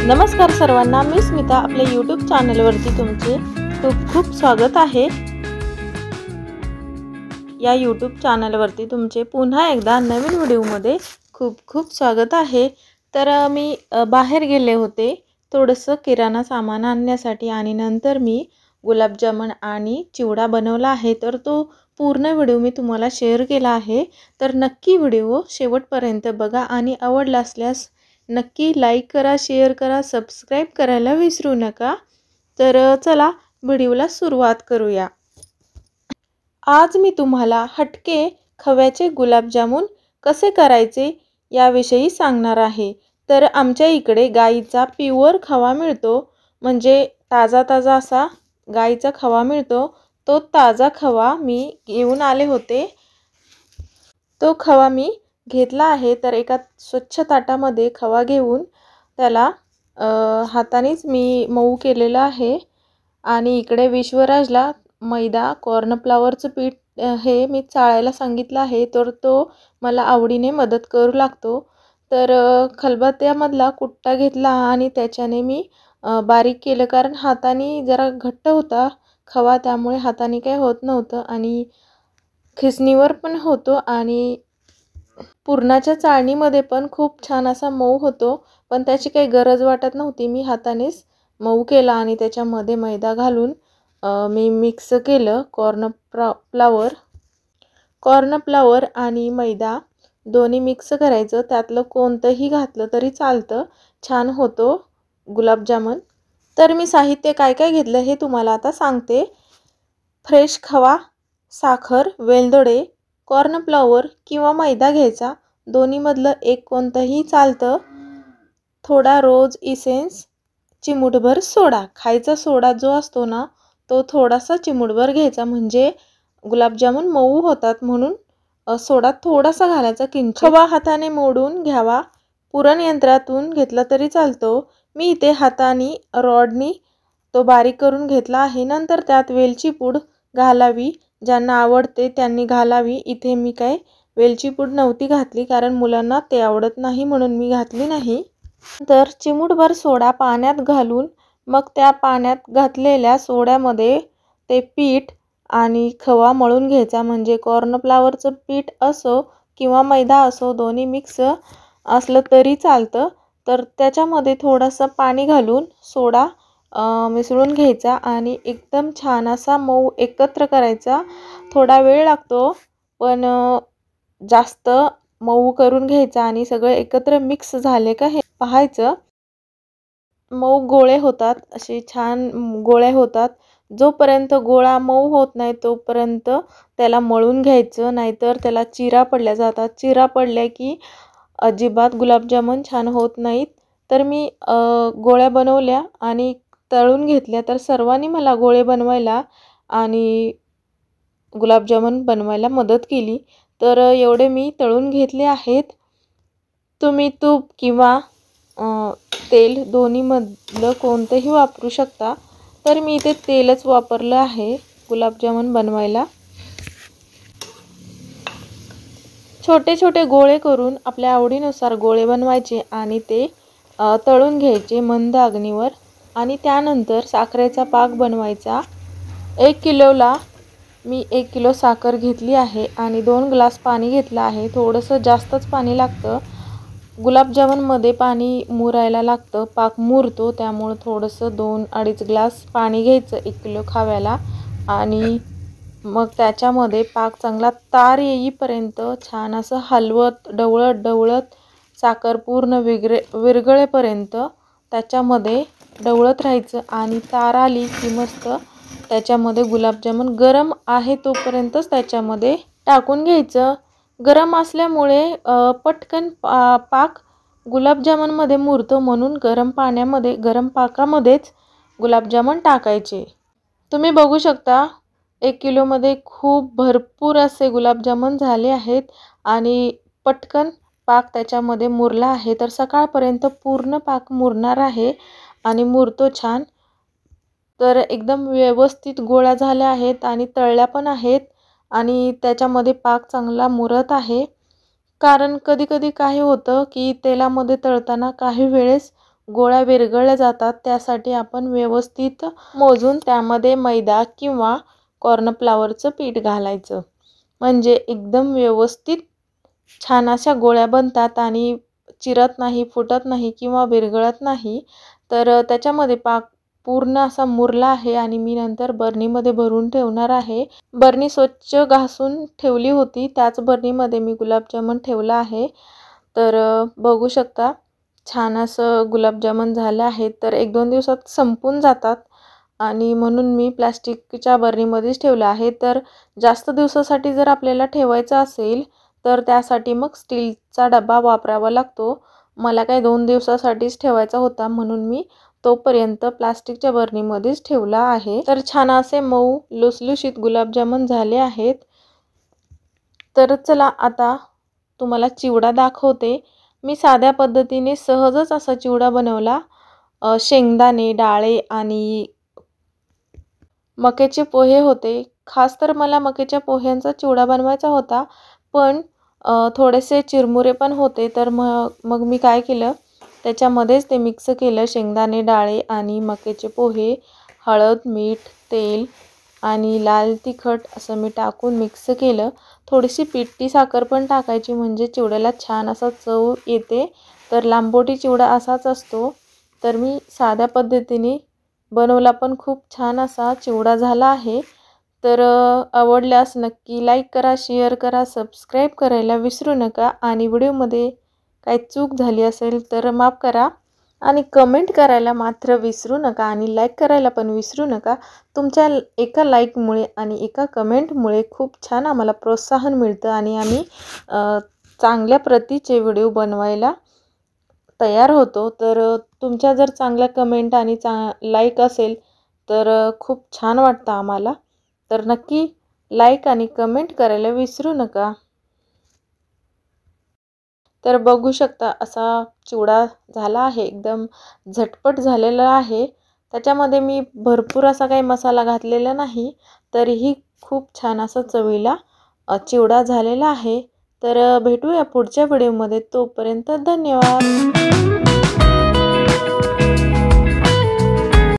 नमस्कार सर्वांना, मी स्मिता आपल्या यूट्यूब चॅनलवरती तुमचे खूप खूप स्वागत आहे। या यूट्यूब चॅनलवरती तुमचे पुन्हा एकदा नवीन व्हिडिओमध्ये खूप खूप स्वागत आहे। तर मी बाहेर गेले होते थोडंसं किराणा सामान आणण्यासाठी आणि नंतर मी गुलाबजामुन आणि चिवडा बनवला आहे। तर तो पूर्ण व्हिडिओ मी तुम्हाला शेअर केला आहे। तर नक्की व्हिडिओ शेवटपर्यंत बघा आणि आवडला असल्यास नक्की लाईक करा, शेअर करा, सबस्क्राइब करायला विसरू नका। तर चला व्हिडिओला सुरुवात करूया। आज मी तुम्हाला हटके खव्याचे गुलाबजामुन कसे करायचे याविषयी सांगणार आहे। तर आमच्या इकडे गाईचा प्युअर खवा मिळतो, म्हणजे ताजा ताजा असा गाईचा खवा मिळतो। तो ताजा खवा मी घेऊन आले होते। तो खवा मी घेतला आहे। तर एका स्वच्छ ताटामध्ये खवा घेऊन त्याला हातानेच मी मऊ केलेला आहे। आणि इकडे विश्वराजला मैदा कॉर्नफ्लॉवरचं पीठ हे मी चाळायला सांगितलं आहे, तर तो मला आवडीने मदत करू लागतो। तर खलबत्त्यामधला कुट्टा घेतला आणि त्याच्याने मी बारीक केलं, कारण हाताने जरा घट्ट होता खवा, त्यामुळे हाताने काय होत नव्हतं आणि खिसणीवर पण होतो आणि पुरणाच्या चाळणीमध्ये पण खूप छान असा मऊ होतो, पण त्याची काही गरज वाटत नव्हती। मी हातानेच मऊ केला आणि त्याच्यामध्ये मैदा घालून मी मिक्स केलं। कॉर्नफ्लॉवर आणि मैदा दोन्ही मिक्स करायचं, त्यातलं कोणतंही घातलं तरी चालतं, छान होतो गुलाबजामुन। तर मी साहित्य काय काय घेतलं हे तुम्हाला आता सांगते। फ्रेश खवा, साखर, वेलदोडे, कॉर्नफ्लॉवर किंवा मैदा घ्यायचा, दोन्हीमधलं एक कोणतंही चालतं, थोडा रोज इसेन्स, चिमूटभर सोडा, खायचा सोडा जो असतो ना तो थोडासा चिमूटभर घ्यायचा, म्हणजे गुलाबजामुन मऊ होतात म्हणून सोडा थोडासा घालायचा किंचित। खवा हाताने मोडून घ्यावा, पुरण यंत्रातून घेतला तरी चालतो। मी इथे हाताने रॉडनी तो बारीक करून घेतला आहे। नंतर त्यात वेलची पूड घालावी, ज्यांना आवडते त्यांनी घालावी। इथे मी काय वेलची पूड नव्हती घातली, कारण मुलांना ते आवडत नाही म्हणून मी घातली नाही। तर चिमूटभर सोडा पाण्यात घालून मग त्या पाण्यात घातलेल्या सोड्यामध्ये ते पीठ आणि खवा मळून घ्यायचा, म्हणजे कॉर्नफ्लॉवरचं पीठ असो किंवा मैदा असो दोन्ही मिक्स असलं तरी चालतं। तर त्याच्यामध्ये थोडंसं पाणी घालून सोडा मिसळून घ्यायचा आणि एकदम छान असा मऊ एकत्र करायचा। थोडा वेळ लागतो, पण जास्त मऊ करून घ्यायचा आणि सगळं एकत्र मिक्स झाले का हे पाहायचं। मऊ गोळे होतात, असे छान गोळे होतात। जोपर्यंत गोळा मऊ होत नाही तोपर्यंत त्याला मळून घ्यायचं, नाहीतर त्याला चिरा पडल्या जातात। चिरा पडल्या की अजिबात गुलाबजामुन छान होत नाहीत। तर मी गोळ्या बनवल्या आणि तळून घेतल्या। तर सर्वांनी मला गोळे बनवायला आणि गुलाबजामुन बनवायला मदत केली। तर एवढे मी तळून घेतले आहेत। तुम्ही तूप किंवा तेल दोन्हीमधलं कोणतंही वापरू शकता। तर मी इथे तेलच वापरलं आहे गुलाबजामुन बनवायला। छोटे छोटे गोळे करून आपल्या आवडीनुसार गोळे बनवायचे आणि ते तळून घ्यायचे मंद अग्नीवर। आणि त्यानंतर साखरेचा पाक बनवायचा। 1 किलोला मी 1 किलो साखर घेतली आहे आणि 2 ग्लास पाणी घेतलं आहे। थोडंसं जास्तच पाणी लागतं, गुलाबजामुनमध्ये पाणी मुरायला लागतं, पाक मुरतो, त्यामुळे थोडंसं 2-2.5 ग्लास पाणी घ्यायचं 1 किलो खव्याला। आणि मग त्याच्यामध्ये पाक चांगला तार येईपर्यंत छान असं हलवत ढवळत साखर पूर्ण विरघळेपर्यंत त्याच्यामध्ये ढवळत राहायचं। आणि तार आली की मस्त त्याच्यामध्ये गुलाबजामुन गरम आहे तोपर्यंतच त्याच्यामध्ये टाकून घ्यायचं। गरम असल्यामुळे पटकन पाक गुलाबजामुनमध्ये मुरतो, म्हणून गरम पाकामध्येच गुलाबजामुन टाकायचे। तुम्ही बघू शकता 1 किलोमध्ये खूप भरपूर असे गुलाबजामुन झाले आहेत आणि पटकन पाक त्याच्यामध्ये मुरला आहे। तर सकाळपर्यंत पूर्ण पाक मुरणार आहे आणि मुरतो छान। तर एकदम व्यवस्थित गोळ्या झाल्या आहेत आणि तळल्या पण आहेत आणि त्याच्यामध्ये पाक चांगला मुरत आहे। कारण कधी कधी काय होतं की तेलामध्ये तळताना काही वेळेस गोळ्या विरघळल्या जातात त्यासाठी आपण व्यवस्थित मोजून त्यामध्ये मैदा किंवा कॉर्नफ्लॉवरचं पीठ घालायचं, म्हणजे एकदम व्यवस्थित छान अशा गोळ्या बनतात आणि चिरत नाही, फुटत नाही किंवा विरघळत नाही। तर त्याच्यामध्ये पाक पूर्ण असा मुरला आहे आणि मी नंतर बर्नीमध्ये भरून ठेवणार आहे। बर्नी स्वच्छ घासून ठेवली होती, त्याच बर्नीमध्ये मी गुलाबजामुन ठेवला आहे। तर बघू शकता छान असं गुलाबजामुन झालं आहे। तर 1-2 दिवसात संपून जातात आणि म्हणून मी प्लास्टिकच्या बर्नीमध्येच ठेवलं आहे। तर जास्त दिवसासाठी जर आपल्याला ठेवायचं असेल तर त्यासाठी मग स्टीलचा डबा वापरावा लागतो। मला काय 2 दिवसासाठीच ठेवायचा होता म्हणून मी तोपर्यंत प्लास्टिकच्या बर्नीमध्येच ठेवला आहे। तर छान असे मऊ लुसलुशीत गुलाबजामुन झाले आहेत। तर चला आता तुम्हाला चिवडा दाखवते। मी साध्या पद्धतीने सहजच असा चिवडा बनवला। शेंगदाणे, डाळे आणि मक्याचे पोहे होते। खास तर मला मक्याच्या पोह्यांचा चिवडा बनवायचा होता, पण थोडेसे चिरमुरे पण होते। तर मग मी काय केलं, त्याच्यामध्येच ते मिक्स केलं, शेंगदाणे, डाळे आणि मक्याचे पोहे, हळद, मीठ, तेल आणि लाल तिखट असं मी टाकून मिक्स केलं। थोडीशी पिठी साखर पण टाकायची म्हणजे चिवड्याला छान असा चव येते। तर लांबोटी चिवडा असाच असतो। तर मी साध्या पद्धतीने बनवला पण खूप छान असा चिवडा झाला आहे। तर आवडल्यास नक्की लाईक करा, शेअर करा, सबस्क्राईब करायला विसरू नका आणि व्हिडिओमध्ये काही चूक झाली असेल तर माफ करा आणि कमेंट करायला मात्र विसरू नका आणि लाईक करायला पण विसरू नका। तुमच्या एका लाईकमुळे आणि एका कमेंटमुळे खूप छान आम्हाला प्रोत्साहन मिळतं आणि आम्ही चांगल्या प्रतीचे व्हिडिओ बनवायला तयार होतो। तर तुमच्या जर चांगल्या कमेंट आणि लाईक असेल तर खूप छान वाटतं आम्हाला। तर नक्की लाईक आणि कमेंट करायला विसरू नका। तर बघू शकता असा चिवडा झाला आहे, एकदम झटपट झालेला आहे। त्याच्यामध्ये मी भरपूर असा काही मसाला घातलेला नाही, तरीही खूप छान असा चवीला चिवडा झालेला आहे। तर भेटूया पुढच्या व्हिडिओमध्ये, तोपर्यंत धन्यवाद।